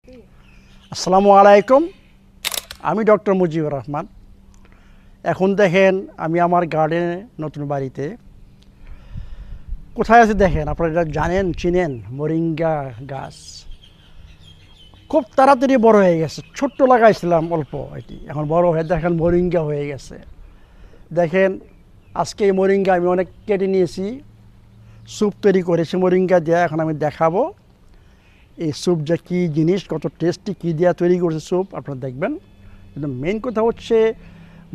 আসসালামু আলাইকুম, আমি ডক্টর মুজিবুর রহমান। এখন দেখেন আমি আমার গার্ডেনে নতুন বাড়িতে কোথায় আছে দেখেন, আপনারা এটা জানেন চিনেন, মোরিঙ্গা গাছ খুব তাড়াতাড়ি বড় হয়ে গেছে। ছোট্ট লাগাইছিলাম অল্প, এটি এখন বড় হয়ে দেখেন মোরিঙ্গা হয়ে গেছে। দেখেন আজকে এই মোরিঙ্গা আমি অনেক কেটে নিয়েছি, স্যুপ তৈরি করেছি মোরিঙ্গা দিয়ে। এখন আমি দেখাবো এই স্যুপ যে কী জিনিস, কত টেস্টি, কী দেওয়া তৈরি করছে স্যুপ, আপনারা দেখবেন। কিন্তু মেন কথা হচ্ছে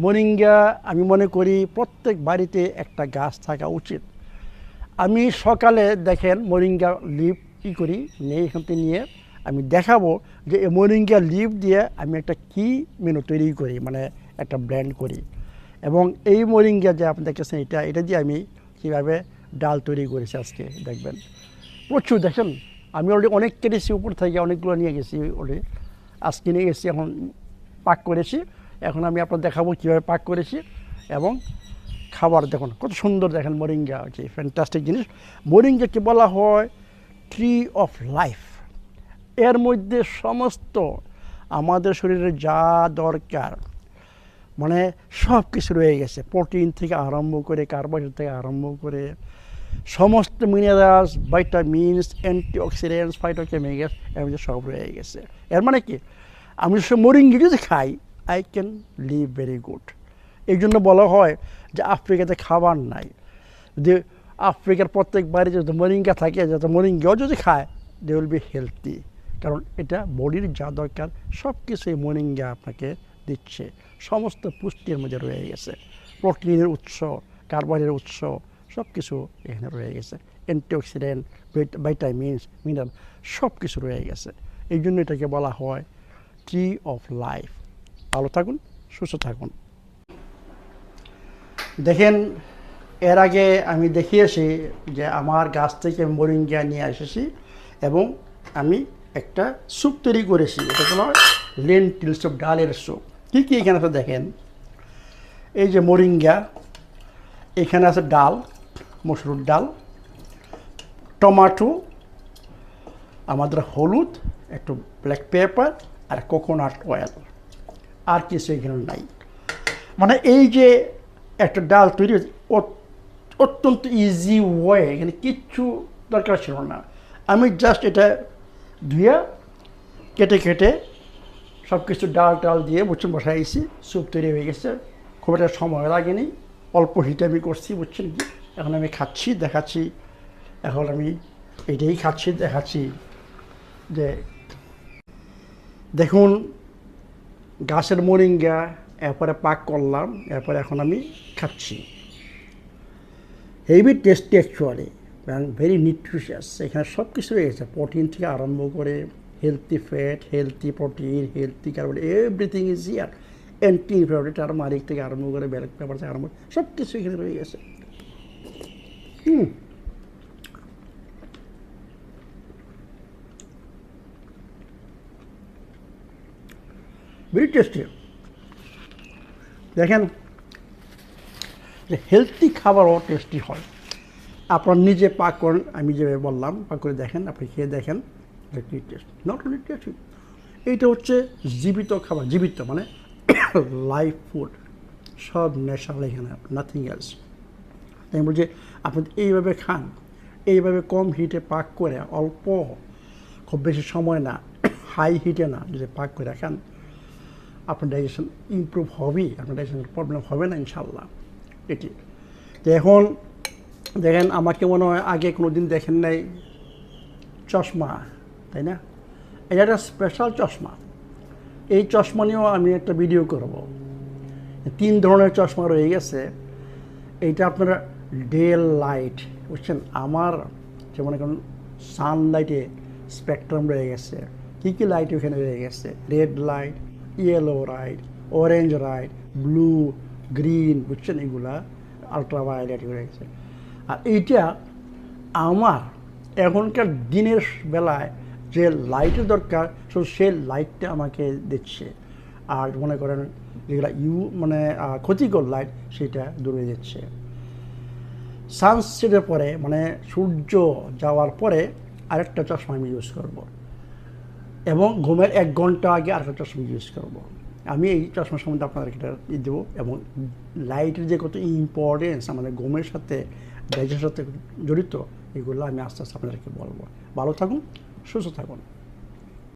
মোরিঙ্গা আমি মনে করি প্রত্যেক বাড়িতে একটা গাছ থাকা উচিত। আমি সকালে দেখেন মোরিঙ্গা লিভ কী করি নেই, এখান থেকে নিয়ে আমি দেখাবো যে এই মোরিঙ্গা লিভ দিয়ে আমি একটা কী মেনু তৈরি করি, মানে একটা ব্লেন্ড করি। এবং এই মোরিঙ্গা যে আপনি দেখেছেন এটা দিয়ে আমি কীভাবে ডাল তৈরি করেছি আজকে দেখবেন। প্রচুর দেখেন, আমি অলরেডি অনেক কেটেছি, উপর থেকে অনেকগুলো নিয়ে গেছি অলরেডি, আজকে নিয়ে গেছি, এখন পাক করেছি। এখন আমি আপনার দেখাবো কীভাবে পাক করেছি এবং খাবার দেখুন কত সুন্দর। দেখেন মোরিঙ্গা হচ্ছে ফ্যান্টাস্টিক জিনিস। মোরিঙ্গাকে বলা হয় ট্রি অফ লাইফ। এর মধ্যে সমস্ত আমাদের শরীরে যা দরকার মানে সব কিছু রয়ে গেছে, প্রোটিন থেকে আরম্ভ করে, কার্বোহাইড্রেট থেকে আরম্ভ করে সমস্ত মিনারেলস, ভাইটামিনস, অ্যান্টিঅক্সিডেন্টস, ফাইটোকেমিক্যালস এর মধ্যে সব রয়ে গেছে। এর মানে কি, আমি সে মোরিঙ্গা যদি খাই I can live very good. এই জন্য বলা হয় যে আফ্রিকাতে খাবার নাই, যদি আফ্রিকার প্রত্যেক বাড়িতে যদি মোরিঙ্গা থাকে, যাতে মোরিঙ্গাও যদি খায় দে উইল বি হেলথি। কারণ এটা বডির যা দরকার সব কিছুই মোরিঙ্গা আপনাকে দিচ্ছে, সমস্ত পুষ্টির মধ্যে রয়ে গেছে। প্রোটিনের উৎস, কার্বোহাইড্রেটের উৎস সব কিছু এখানে রয়ে গেছে, অ্যান্টিঅক্সিডেন্ট, ভাইটামিনস, মিনারেল সব কিছু রয়ে গেছে। এই জন্য এটাকে বলা হয় ট্রি অফ লাইফ। ভালো থাকুন, সুস্থ থাকুন। দেখেন এর আগে আমি দেখিয়েছি যে আমার গাছ থেকে মোরিঙ্গা নিয়ে এসেছি এবং আমি একটা স্যুপ তৈরি করেছি। এটা হলো লেন্টিল স্যুপ, ডালের স্যুপ। কী কী এখানে আছে দেখেন, এই যে মোরিঙ্গা, এখানে আছে ডাল, মসুর ডাল, টমাটো, আমাদের হলুদ, একটু ব্ল্যাক পেপার আর কোকোনাট অয়েল, আর কিছু এখানে নাই। মানে এই যে একটা ডাল তৈরি হয়েছে অত্যন্ত ইজি ওয়ে, এখানে কিচ্ছু দরকার ছিল না। আমি জাস্ট এটা ধুয়ে কেটে কেটে সব কিছু ডাল টাল দিয়ে বুঝছেন বসাইছি, স্যুপ তৈরি হয়ে গেছে। খুব একটা সময় লাগেনি, অল্প হিটে আমি করছি বুঝছেন কি। এখন আমি খাচ্ছি, দেখাচ্ছি। এখন আমি এটাই খাচ্ছি, দেখাচ্ছি যে দেখুন গাছের মোরিঙ্গা, এরপরে পাক করলাম, এরপরে এখন আমি খাচ্ছি। Heavy tasty actually, very nutritious. এখানে সব কিছু রয়ে গেছে, প্রোটিন থেকে আরম্ভ করে healthy fat, healthy protein, healthy carbohydrate, everything is here. Anti inflammatory আর মারিক থেকে আরম্ভ করে, ব্ল্যাক পেপার থেকে আরম্ভ করে সব কিছু এখানে রয়ে গেছে। Very tasty. দেখেন যে হেলথি খাবারও টেস্টি হয়। আপনার নিজে পাক করেন, আমি যেভাবে বললাম পাক করে দেখেন, আপনি খেয়ে দেখেন যে কী টেস্ট। নট অনলি টেস্টি, এইটা হচ্ছে জীবিত খাবার, জীবিত মানে লাইফ ফুড, সব ন্যাচারাল এখানে, নাথিং এলস। তাই বলছি আপনি এইভাবে খান, এইভাবে কম হিটে পাক করে, অল্প, খুব বেশি সময় না, হাই হিটে না, যদি পাক করে খান আপনার ডাইজেশন ইমপ্রুভ হবেই, আপনার ডাইজেশনের প্রবলেম হবে না ইনশাল্লাহ। এটি তো এখন দেখেন, আমাকে মনে হয় আগে কোনো দিন দেখেন নাই চশমা, তাই না? এটা একটা স্পেশাল চশমা। এই চশমা নিয়েও আমি একটা ভিডিও করব। 3 ধরনের চশমা রয়ে গেছে। এইটা আপনারা ডে লাইট বুঝছেন, আমার যেমন এখন সানলাইটে স্পেকট্রাম রয়ে গেছে, কী কী লাইট ওখানে রয়ে গেছে, red light, yellow light, orange light, blue, green, বুঝছেন, এগুলা আলট্রাভায়োলেট রয়ে গেছে। আর এইটা আমার এখনকার দিনের বেলায় যে লাইটের দরকার শুধু সেই লাইটটা আমাকে দিচ্ছে। আর মনে করেন যেগুলো মানে ক্ষতিকর লাইট সেটা দূরে দিচ্ছে। সানসেটের পরে মানে সূর্য যাওয়ার পরে আরেকটা চশমা আমি ইউজ করব। এবং ঘুমের 1 ঘন্টা আগে আরেকটা চশমা ইউজ করব। আমি এই চশমা সম্বন্ধে আপনাদেরকে এটা দেবো, এবং লাইটের যে কত ইম্পর্টেন্স আমাদের ঘুমের সাথে, ডাইজেশনের সাথে জড়িত, এগুলো আমি আস্তে আস্তে আপনাদেরকে বলবো। ভালো থাকুন, সুস্থ থাকুন।